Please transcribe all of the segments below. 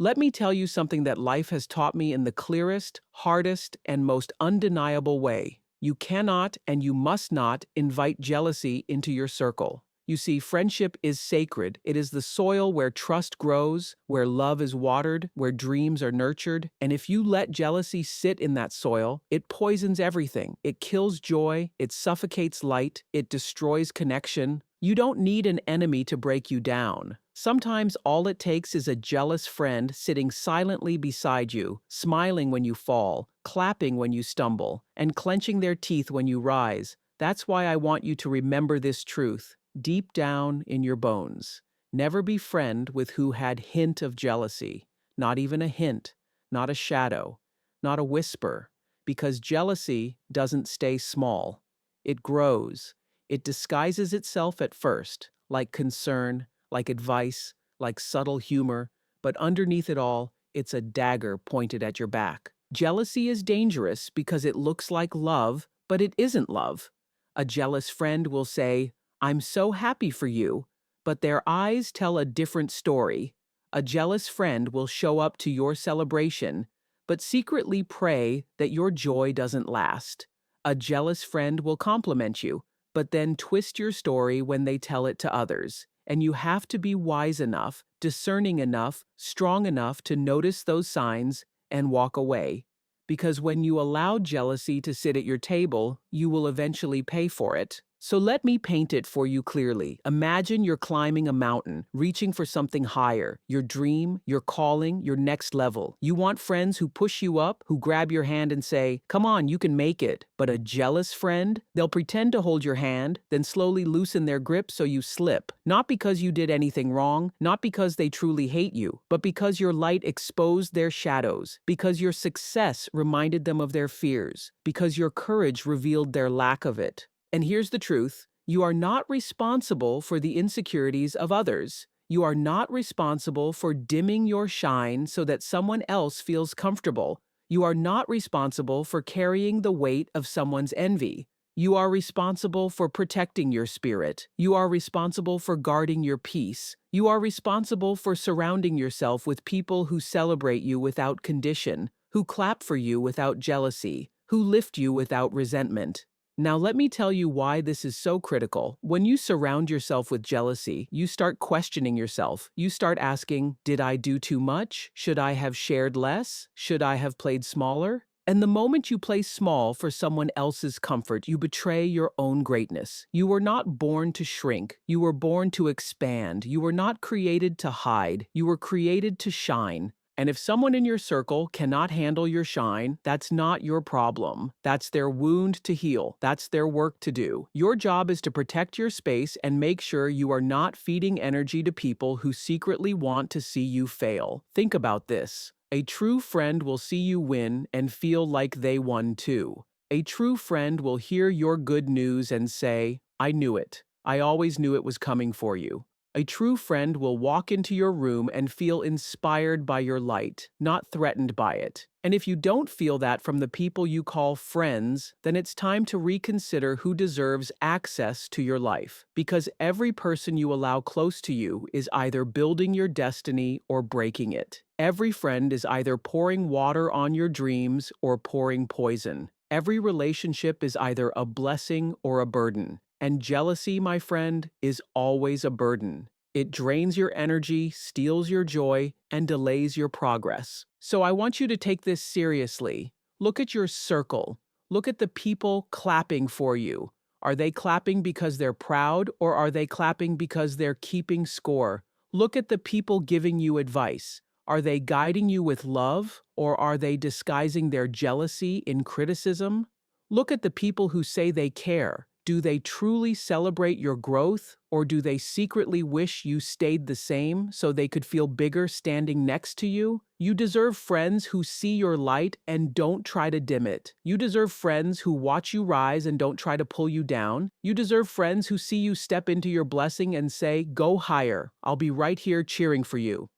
Let me tell you something that life has taught me in the clearest, hardest, and most undeniable way. You cannot and you must not invite jealousy into your circle. You see, friendship is sacred. It is the soil where trust grows, where love is watered, where dreams are nurtured. And if you let jealousy sit in that soil, it poisons everything. It kills joy, it suffocates light, it destroys connection. You don't need an enemy to break you down. Sometimes all it takes is a jealous friend sitting silently beside you, smiling when you fall, clapping when you stumble, and clenching their teeth when you rise. That's why I want you to remember this truth deep down in your bones. Never be friend with who had hint of jealousy, not even a hint, not a shadow, not a whisper, because jealousy doesn't stay small. It grows. It disguises itself at first, like concern, like advice, like subtle humor, but underneath it all, it's a dagger pointed at your back. Jealousy is dangerous because it looks like love, but it isn't love. A jealous friend will say, "I'm so happy for you," but their eyes tell a different story. A jealous friend will show up to your celebration, but secretly pray that your joy doesn't last. A jealous friend will compliment you, but then twist your story when they tell it to others. And you have to be wise enough, discerning enough, strong enough to notice those signs and walk away. Because when you allow jealousy to sit at your table, you will eventually pay for it. So let me paint it for you clearly. Imagine you're climbing a mountain, reaching for something higher, your dream, your calling, your next level. You want friends who push you up, who grab your hand and say, "Come on, you can make it." But a jealous friend, they'll pretend to hold your hand, then slowly loosen their grip so you slip. Not because you did anything wrong, not because they truly hate you, but because your light exposed their shadows, because your success reminded them of their fears, because your courage revealed their lack of it. And here's the truth, you are not responsible for the insecurities of others. You are not responsible for dimming your shine so that someone else feels comfortable. You are not responsible for carrying the weight of someone's envy. You are responsible for protecting your spirit. You are responsible for guarding your peace. You are responsible for surrounding yourself with people who celebrate you without condition, who clap for you without jealousy, who lift you without resentment. Now let me tell you why this is so critical. When you surround yourself with jealousy, you start questioning yourself. You start asking, did I do too much? Should I have shared less? Should I have played smaller? And the moment you play small for someone else's comfort, you betray your own greatness. You were not born to shrink. You were born to expand. You were not created to hide. You were created to shine. And if someone in your circle cannot handle your shine, that's not your problem. That's their wound to heal. That's their work to do. Your job is to protect your space and make sure you are not feeding energy to people who secretly want to see you fail. Think about this. A true friend will see you win and feel like they won too. A true friend will hear your good news and say, "I knew it. I always knew it was coming for you." A true friend will walk into your room and feel inspired by your light, not threatened by it. And if you don't feel that from the people you call friends, then it's time to reconsider who deserves access to your life. Because every person you allow close to you is either building your destiny or breaking it. Every friend is either pouring water on your dreams or pouring poison. Every relationship is either a blessing or a burden. And jealousy, my friend, is always a burden. It drains your energy, steals your joy, and delays your progress. So I want you to take this seriously. Look at your circle. Look at the people clapping for you. Are they clapping because they're proud, or are they clapping because they're keeping score? Look at the people giving you advice. Are they guiding you with love, or are they disguising their jealousy in criticism? Look at the people who say they care. Do they truly celebrate your growth, or do they secretly wish you stayed the same so they could feel bigger standing next to you? You deserve friends who see your light and don't try to dim it. You deserve friends who watch you rise and don't try to pull you down. You deserve friends who see you step into your blessing and say, "Go higher. I'll be right here cheering for you."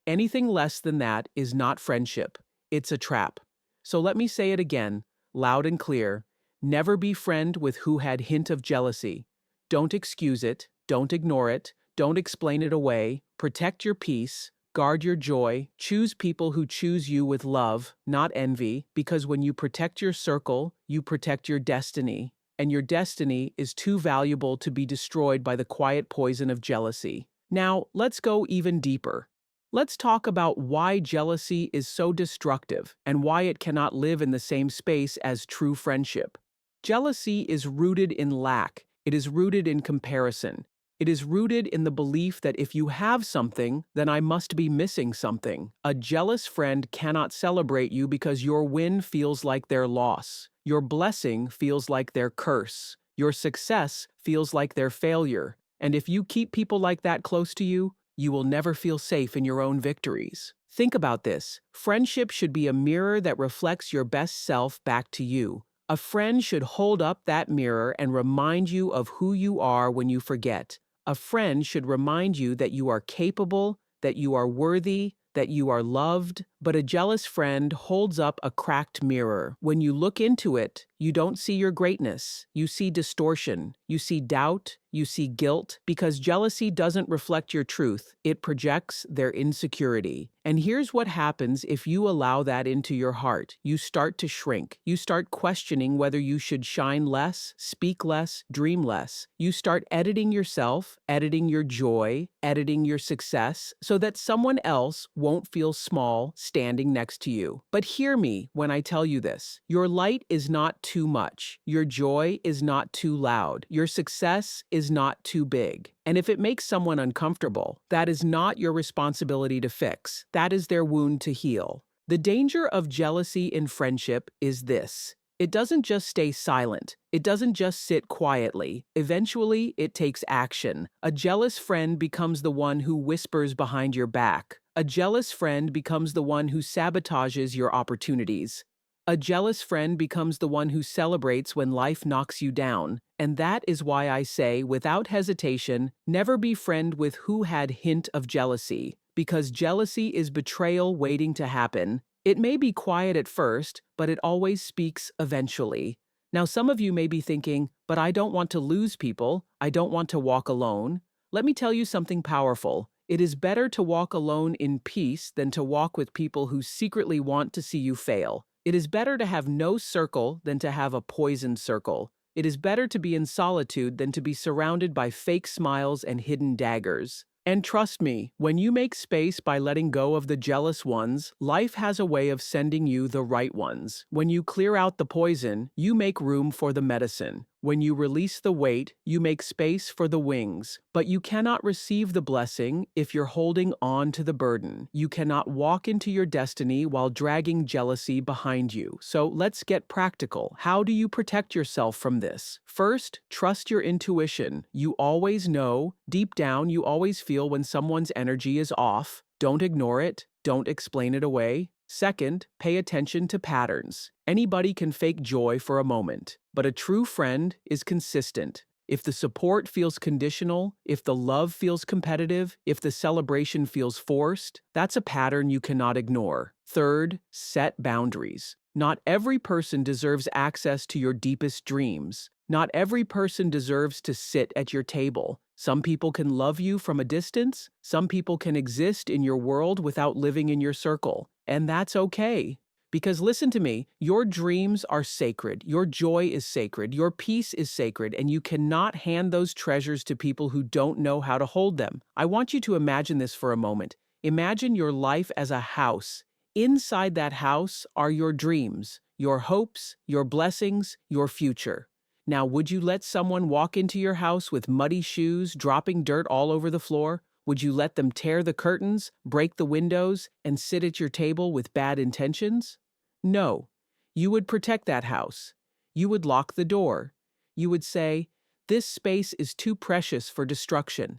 Anything less than that is not friendship. It's a trap. So let me say it again, loud and clear. Never be friend with who had hint of jealousy. Don't excuse it. Don't ignore it. Don't explain it away. Protect your peace. Guard your joy. Choose people who choose you with love, not envy, because when you protect your circle, you protect your destiny. And your destiny is too valuable to be destroyed by the quiet poison of jealousy. Now, let's go even deeper. Let's talk about why jealousy is so destructive and why it cannot live in the same space as true friendship. Jealousy is rooted in lack. It is rooted in comparison. It is rooted in the belief that if you have something, then I must be missing something. A jealous friend cannot celebrate you because your win feels like their loss. Your blessing feels like their curse. Your success feels like their failure. And if you keep people like that close to you, you will never feel safe in your own victories. Think about this. Friendship should be a mirror that reflects your best self back to you. A friend should hold up that mirror and remind you of who you are when you forget. A friend should remind you that you are capable, that you are worthy, that you are loved, but a jealous friend holds up a cracked mirror. When you look into it, you don't see your greatness. You see distortion. You see doubt. You see guilt, because jealousy doesn't reflect your truth. It projects their insecurity. And here's what happens if you allow that into your heart. You start to shrink. You start questioning whether you should shine less, speak less, dream less. You start editing yourself, editing your joy, editing your success, so that someone else won't feel small standing next to you. But hear me when I tell you this. Your light is not too much. Your joy is not too loud. Your success is not too big. And if it makes someone uncomfortable, that is not your responsibility to fix. That is their wound to heal. The danger of jealousy in friendship is this. It doesn't just stay silent. It doesn't just sit quietly. Eventually, it takes action. A jealous friend becomes the one who whispers behind your back. A jealous friend becomes the one who sabotages your opportunities. A jealous friend becomes the one who celebrates when life knocks you down. And that is why I say, without hesitation, never be friend with who had hint of jealousy. Because jealousy is betrayal waiting to happen. It may be quiet at first, but it always speaks eventually. Now, some of you may be thinking, but I don't want to lose people. I don't want to walk alone. Let me tell you something powerful. It is better to walk alone in peace than to walk with people who secretly want to see you fail. It is better to have no circle than to have a poisoned circle. It is better to be in solitude than to be surrounded by fake smiles and hidden daggers. And trust me, when you make space by letting go of the jealous ones, life has a way of sending you the right ones. When you clear out the poison, you make room for the medicine. When you release the weight, you make space for the wings. But you cannot receive the blessing if you're holding on to the burden. You cannot walk into your destiny while dragging jealousy behind you. So let's get practical. How do you protect yourself from this? First, trust your intuition. You always know, deep down, you always feel when someone's energy is off. Don't ignore it. Don't explain it away. Second, pay attention to patterns. Anybody can fake joy for a moment, but a true friend is consistent. If the support feels conditional, if the love feels competitive, if the celebration feels forced, that's a pattern you cannot ignore. Third, set boundaries. Not every person deserves access to your deepest dreams. Not every person deserves to sit at your table. Some people can love you from a distance. Some people can exist in your world without living in your circle. And that's okay. Because listen to me, your dreams are sacred, your joy is sacred, your peace is sacred, and you cannot hand those treasures to people who don't know how to hold them. I want you to imagine this for a moment. Imagine your life as a house. Inside that house are your dreams, your hopes, your blessings, your future. Now, would you let someone walk into your house with muddy shoes, dropping dirt all over the floor? Would you let them tear the curtains, break the windows, and sit at your table with bad intentions? No. You would protect that house. You would lock the door. You would say, "This space is too precious for destruction."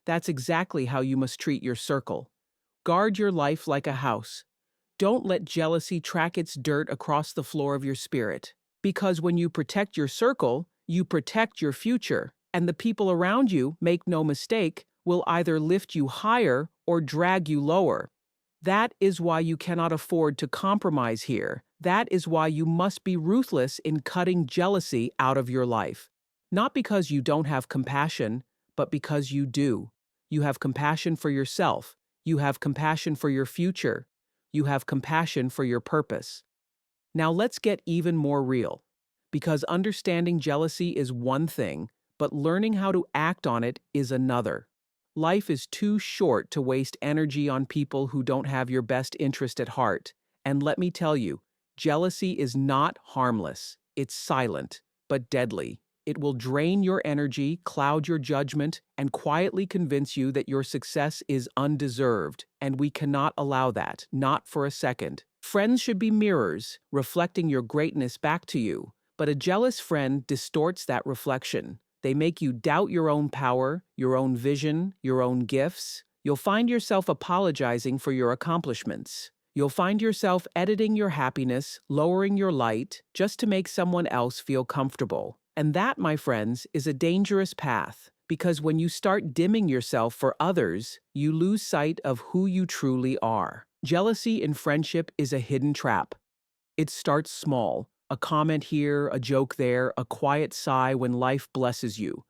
That's exactly how you must treat your circle. Guard your life like a house. Don't let jealousy track its dirt across the floor of your spirit. Because when you protect your circle, you protect your future. And the people around you, make no mistake, will either lift you higher or drag you lower. That is why you cannot afford to compromise here. That is why you must be ruthless in cutting jealousy out of your life. Not because you don't have compassion, but because you do. You have compassion for yourself. You have compassion for your future. You have compassion for your purpose. Now let's get even more real. Because understanding jealousy is one thing, but learning how to act on it is another. Life is too short to waste energy on people who don't have your best interest at heart. And let me tell you, jealousy is not harmless. It's silent, but deadly. It will drain your energy, cloud your judgment, and quietly convince you that your success is undeserved, and we cannot allow that, not for a second. Friends should be mirrors, reflecting your greatness back to you, but a jealous friend distorts that reflection. They make you doubt your own power, your own vision, your own gifts. You'll find yourself apologizing for your accomplishments. You'll find yourself editing your happiness, lowering your light, just to make someone else feel comfortable. And that, my friends, is a dangerous path, because when you start dimming yourself for others, you lose sight of who you truly are. Jealousy in friendship is a hidden trap. It starts small, a comment here, a joke there, a quiet sigh when life blesses you.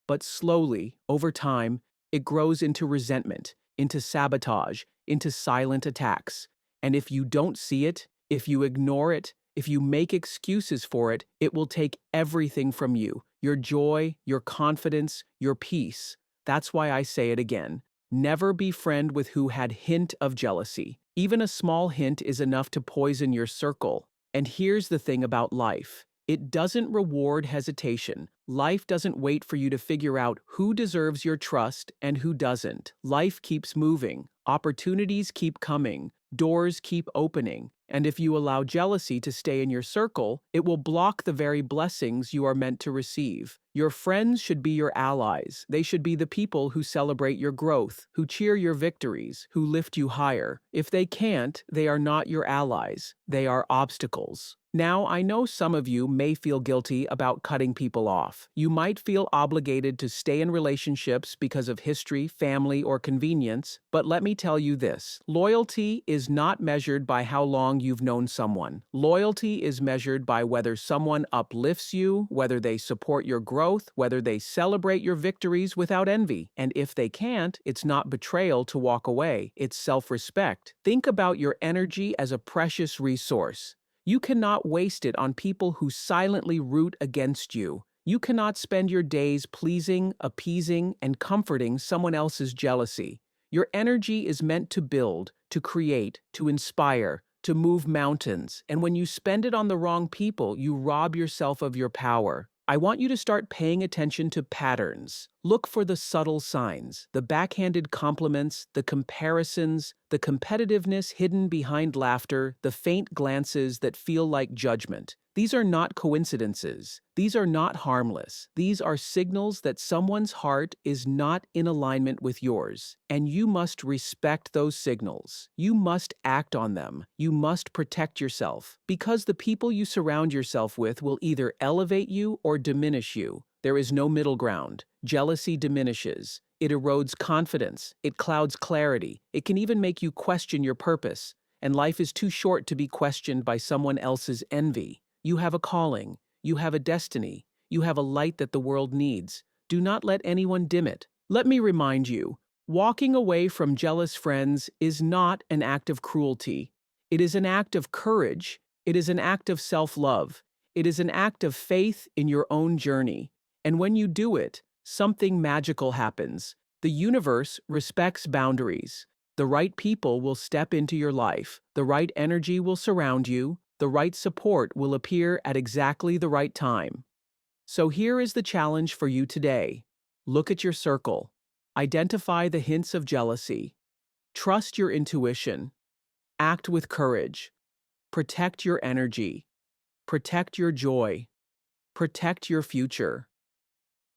But slowly, over time, it grows into resentment, into sabotage, into silent attacks. And if you don't see it, if you ignore it, if you make excuses for it, it will take everything from you, your joy, your confidence, your peace. That's why I say it again. Never befriend with who had hint of jealousy. Even a small hint is enough to poison your circle. And here's the thing about life. It doesn't reward hesitation. Life doesn't wait for you to figure out who deserves your trust and who doesn't. Life keeps moving. Opportunities keep coming. Doors keep opening. And if you allow jealousy to stay in your circle, it will block the very blessings you are meant to receive. Your friends should be your allies. They should be the people who celebrate your growth, who cheer your victories, who lift you higher. If they can't, they are not your allies. They are obstacles. Now, I know some of you may feel guilty about cutting people off. You might feel obligated to stay in relationships because of history, family, or convenience, but let me tell you this. Loyalty is not measured by how long you've known someone. Loyalty is measured by whether someone uplifts you, whether they support your growth, whether they celebrate your victories without envy. And if they can't, it's not betrayal to walk away, it's self-respect. Think about your energy as a precious resource. You cannot waste it on people who silently root against you. You cannot spend your days pleasing, appeasing, and comforting someone else's jealousy. Your energy is meant to build, to create, to inspire, to move mountains, and when you spend it on the wrong people, you rob yourself of your power. I want you to start paying attention to patterns. Look for the subtle signs, the backhanded compliments, the comparisons, the competitiveness hidden behind laughter, the faint glances that feel like judgment. These are not coincidences. These are not harmless. These are signals that someone's heart is not in alignment with yours. And you must respect those signals. You must act on them. You must protect yourself. Because the people you surround yourself with will either elevate you or diminish you. There is no middle ground. Jealousy diminishes. It erodes confidence. It clouds clarity. It can even make you question your purpose. And life is too short to be questioned by someone else's envy. You have a calling. You have a destiny. You have a light that the world needs. Do not let anyone dim it. Let me remind you, walking away from jealous friends is not an act of cruelty. It is an act of courage. It is an act of self-love. It is an act of faith in your own journey. And when you do it, something magical happens. The universe respects boundaries. The right people will step into your life. The right energy will surround you. The right support will appear at exactly the right time. So here is the challenge for you today. Look at your circle. Identify the hints of jealousy. Trust your intuition. Act with courage. Protect your energy. Protect your joy. Protect your future.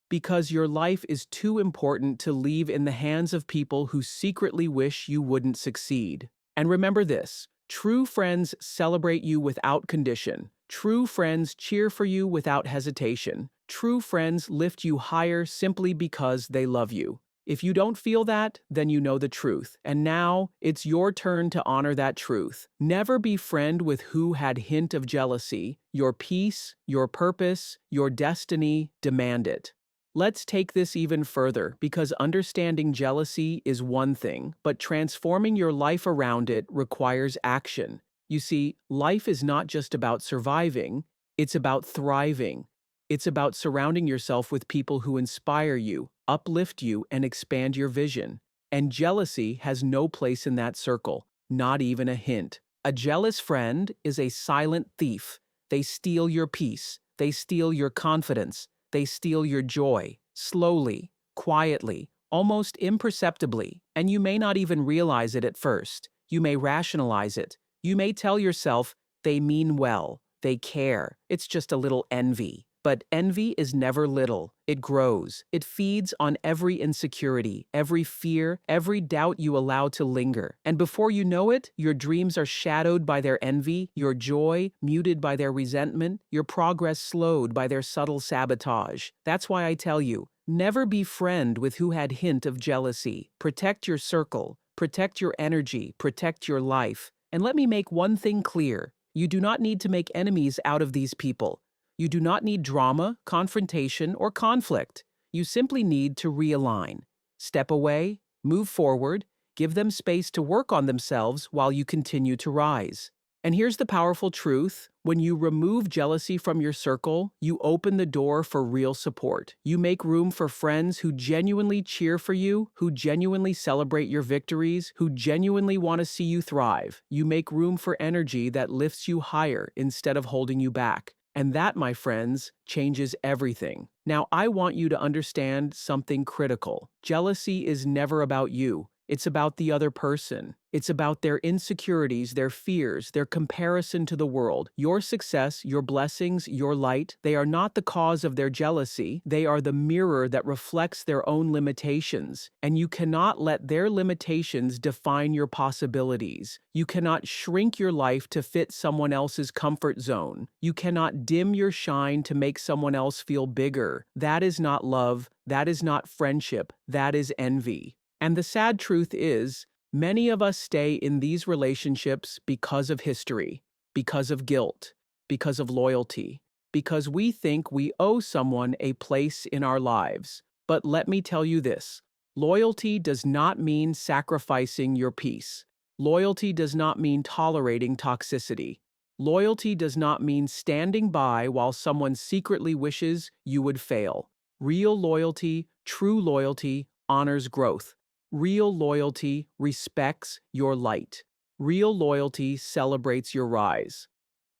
Because your life is too important to leave in the hands of people who secretly wish you wouldn't succeed. And remember this. True friends celebrate you without condition. True friends cheer for you without hesitation. True friends lift you higher simply because they love you. If you don't feel that, then you know the truth. And now, it's your turn to honor that truth. Never befriend with who had hint of jealousy. Your peace, your purpose, your destiny demand it. Let's take this even further because understanding jealousy is one thing, but transforming your life around it requires action. You see, life is not just about surviving, it's about thriving. It's about surrounding yourself with people who inspire you, uplift you, and expand your vision. And jealousy has no place in that circle, not even a hint. A jealous friend is a silent thief. They steal your peace, they steal your confidence, they steal your joy, slowly, quietly, almost imperceptibly, and you may not even realize it at first. You may rationalize it. You may tell yourself, they mean well, they care, it's just a little envy. But envy is never little. It grows. It feeds on every insecurity, every fear, every doubt you allow to linger. And before you know it, your dreams are shadowed by their envy, your joy muted by their resentment, your progress slowed by their subtle sabotage. That's why I tell you, never be friend with who had hint of jealousy. Protect your circle, protect your energy, protect your life. And let me make one thing clear. You do not need to make enemies out of these people. You do not need drama, confrontation, or conflict. You simply need to realign. Step away, move forward, give them space to work on themselves while you continue to rise. And here's the powerful truth. When you remove jealousy from your circle, you open the door for real support. You make room for friends who genuinely cheer for you, who genuinely celebrate your victories, who genuinely want to see you thrive. You make room for energy that lifts you higher instead of holding you back. And that, my friends, changes everything. Now, I want you to understand something critical. Jealousy is never about you. It's about the other person. It's about their insecurities, their fears, their comparison to the world. Your success, your blessings, your light, they are not the cause of their jealousy. They are the mirror that reflects their own limitations. And you cannot let their limitations define your possibilities. You cannot shrink your life to fit someone else's comfort zone. You cannot dim your shine to make someone else feel bigger. That is not love. That is not friendship. That is envy. And the sad truth is, many of us stay in these relationships because of history, because of guilt, because of loyalty, because we think we owe someone a place in our lives. But let me tell you this, loyalty does not mean sacrificing your peace. Loyalty does not mean tolerating toxicity. Loyalty does not mean standing by while someone secretly wishes you would fail. Real loyalty, true loyalty, honors growth. Real loyalty respects your light. Real loyalty celebrates your rise.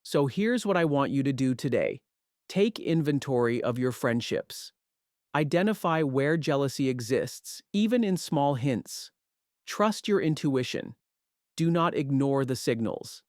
So here's what I want you to do today. Take inventory of your friendships. Identify where jealousy exists, even in small hints. Trust your intuition. Do not ignore the signals.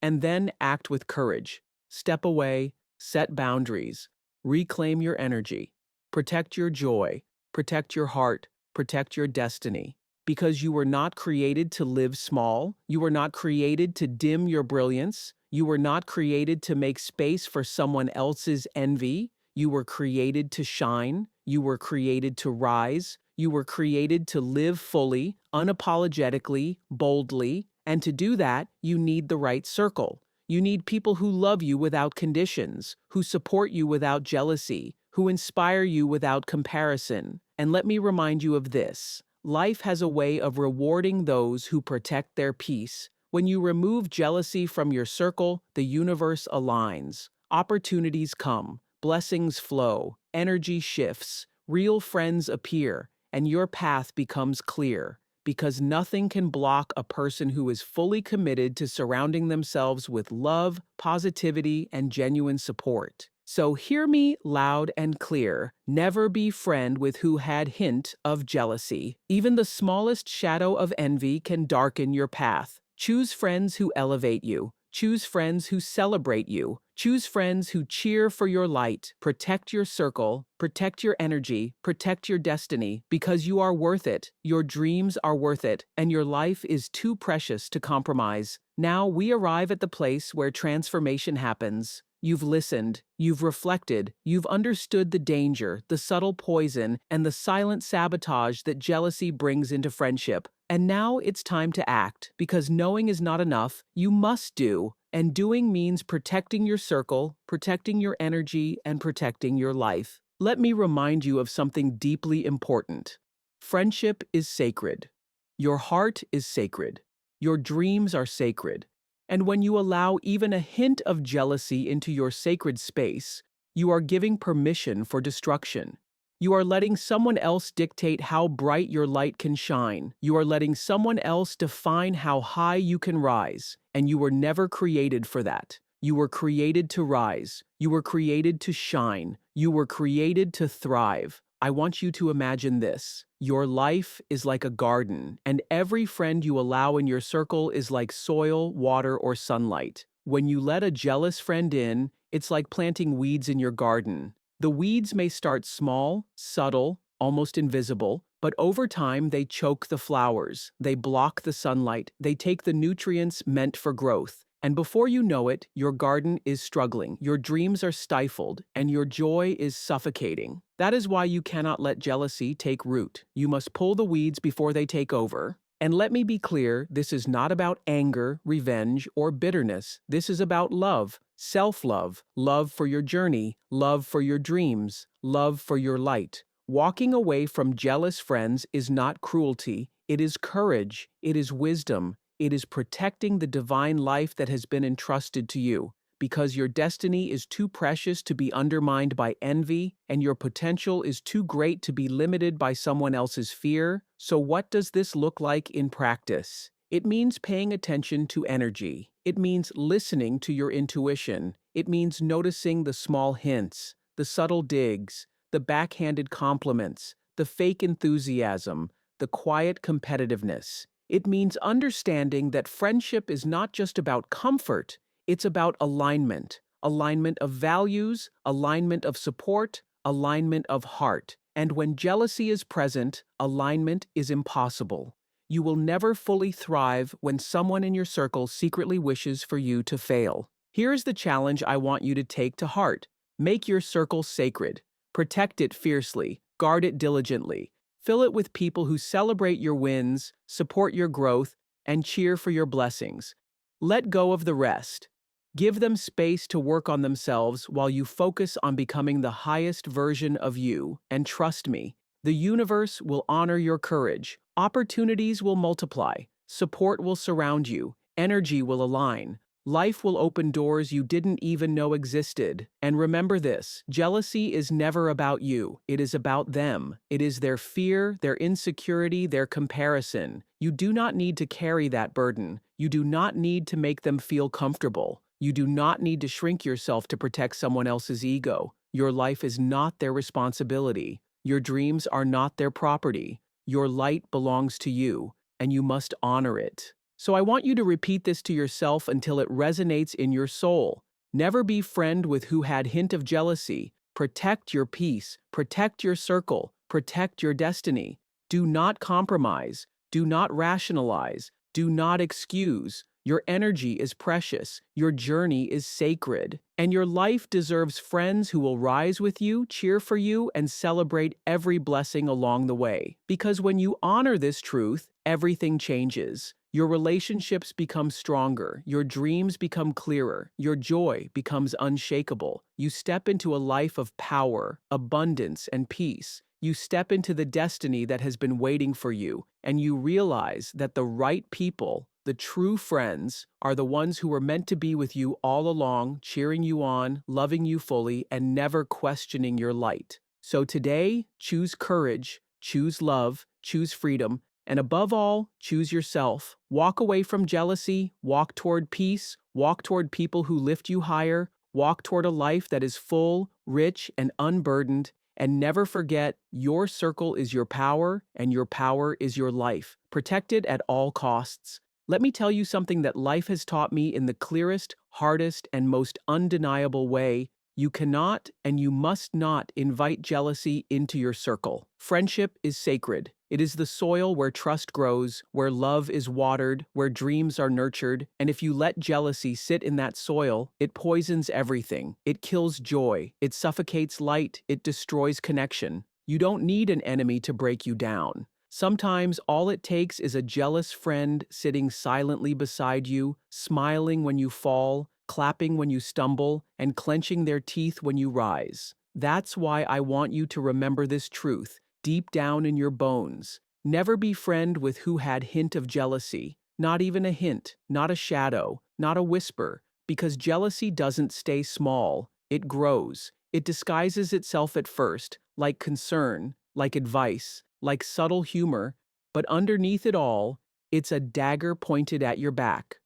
And then act with courage. Step away, set boundaries, reclaim your energy, protect your joy, protect your heart, protect your destiny. Because you were not created to live small, you were not created to dim your brilliance, you were not created to make space for someone else's envy, you were created to shine, you were created to rise, you were created to live fully, unapologetically, boldly, and to do that, you need the right circle. You need people who love you without conditions, who support you without jealousy, who inspire you without comparison. And let me remind you of this. Life has a way of rewarding those who protect their peace. When you remove jealousy from your circle, the universe aligns. Opportunities come, blessings flow, energy shifts, real friends appear, and your path becomes clear. Because nothing can block a person who is fully committed to surrounding themselves with love, positivity, and genuine support. So hear me loud and clear. Never be friend with who had hint of jealousy. Even the smallest shadow of envy can darken your path. Choose friends who elevate you. Choose friends who celebrate you. Choose friends who cheer for your light. Protect your circle, protect your energy, protect your destiny, because you are worth it, your dreams are worth it, and your life is too precious to compromise. Now we arrive at the place where transformation happens. You've listened, you've reflected, you've understood the danger, the subtle poison, and the silent sabotage that jealousy brings into friendship. And now it's time to act, because knowing is not enough, you must do. And doing means protecting your circle, protecting your energy, and protecting your life. Let me remind you of something deeply important. Friendship is sacred. Your heart is sacred. Your dreams are sacred. And when you allow even a hint of jealousy into your sacred space, you are giving permission for destruction. You are letting someone else dictate how bright your light can shine. You are letting someone else define how high you can rise. And you were never created for that. You were created to rise. You were created to shine. You were created to thrive. I want you to imagine this. Your life is like a garden, and every friend you allow in your circle is like soil, water, or sunlight. When you let a jealous friend in, it's like planting weeds in your garden. The weeds may start small, subtle, almost invisible, but over time they choke the flowers, they block the sunlight, they take the nutrients meant for growth. And before you know it, your garden is struggling, your dreams are stifled, and your joy is suffocating. That is why you cannot let jealousy take root. You must pull the weeds before they take over. And let me be clear, this is not about anger, revenge, or bitterness. This is about love, self-love, love for your journey, love for your dreams, love for your light. Walking away from jealous friends is not cruelty, it is courage, it is wisdom, it is protecting the divine life that has been entrusted to you, because your destiny is too precious to be undermined by envy, and your potential is too great to be limited by someone else's fear. So what does this look like in practice? It means paying attention to energy. It means listening to your intuition. It means noticing the small hints, the subtle digs, the backhanded compliments, the fake enthusiasm, the quiet competitiveness. It means understanding that friendship is not just about comfort, it's about alignment. Alignment of values, alignment of support, alignment of heart. And when jealousy is present, alignment is impossible. You will never fully thrive when someone in your circle secretly wishes for you to fail. Here's the challenge I want you to take to heart. Make your circle sacred. Protect it fiercely. Guard it diligently. Fill it with people who celebrate your wins, support your growth, and cheer for your blessings. Let go of the rest. Give them space to work on themselves while you focus on becoming the highest version of you. And trust me, the universe will honor your courage. Opportunities will multiply. Support will surround you. Energy will align. Life will open doors you didn't even know existed. And remember this, jealousy is never about you. It is about them. It is their fear, their insecurity, their comparison. You do not need to carry that burden. You do not need to make them feel comfortable. You do not need to shrink yourself to protect someone else's ego. Your life is not their responsibility. Your dreams are not their property. Your light belongs to you, and you must honor it. So I want you to repeat this to yourself until it resonates in your soul. Never be friend with who had hint of jealousy. Protect your peace. Protect your circle. Protect your destiny. Do not compromise. Do not rationalize. Do not excuse. Your energy is precious. Your journey is sacred. And your life deserves friends who will rise with you, cheer for you, and celebrate every blessing along the way. Because when you honor this truth, everything changes. Your relationships become stronger, your dreams become clearer, your joy becomes unshakable. You step into a life of power, abundance, and peace. You step into the destiny that has been waiting for you, and you realize that the right people, the true friends, are the ones who were meant to be with you all along, cheering you on, loving you fully, and never questioning your light. So today, choose courage, choose love, choose freedom, and above all, choose yourself. Walk away from jealousy, walk toward peace, walk toward people who lift you higher, walk toward a life that is full, rich, and unburdened, and never forget, your circle is your power, and your power is your life. Protect it at all costs. Let me tell you something that life has taught me in the clearest, hardest, and most undeniable way. You cannot and you must not invite jealousy into your circle. Friendship is sacred. It is the soil where trust grows, where love is watered, where dreams are nurtured, and if you let jealousy sit in that soil, it poisons everything. It kills joy, it suffocates light, it destroys connection. You don't need an enemy to break you down. Sometimes all it takes is a jealous friend sitting silently beside you, smiling when you fall, clapping when you stumble, and clenching their teeth when you rise. That's why I want you to remember this truth, deep down in your bones. Never be friend with who had hint of jealousy, not even a hint, not a shadow, not a whisper, because jealousy doesn't stay small, it grows. It disguises itself at first, like concern, like advice, like subtle humor, but underneath it all, it's a dagger pointed at your back.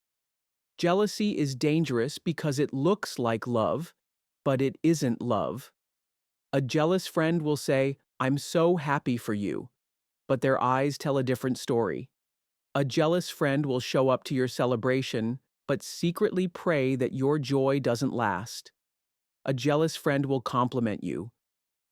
Jealousy is dangerous because it looks like love, but it isn't love. A jealous friend will say, "I'm so happy for you," but their eyes tell a different story. A jealous friend will show up to your celebration, but secretly pray that your joy doesn't last. A jealous friend will compliment you,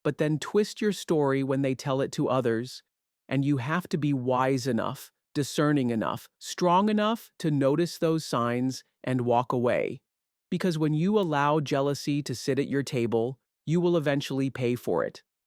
but then twist your story when they tell it to others, and you have to be wise enough, discerning enough, strong enough to notice those signs and walk away. Because when you allow jealousy to sit at your table, you will eventually pay for it.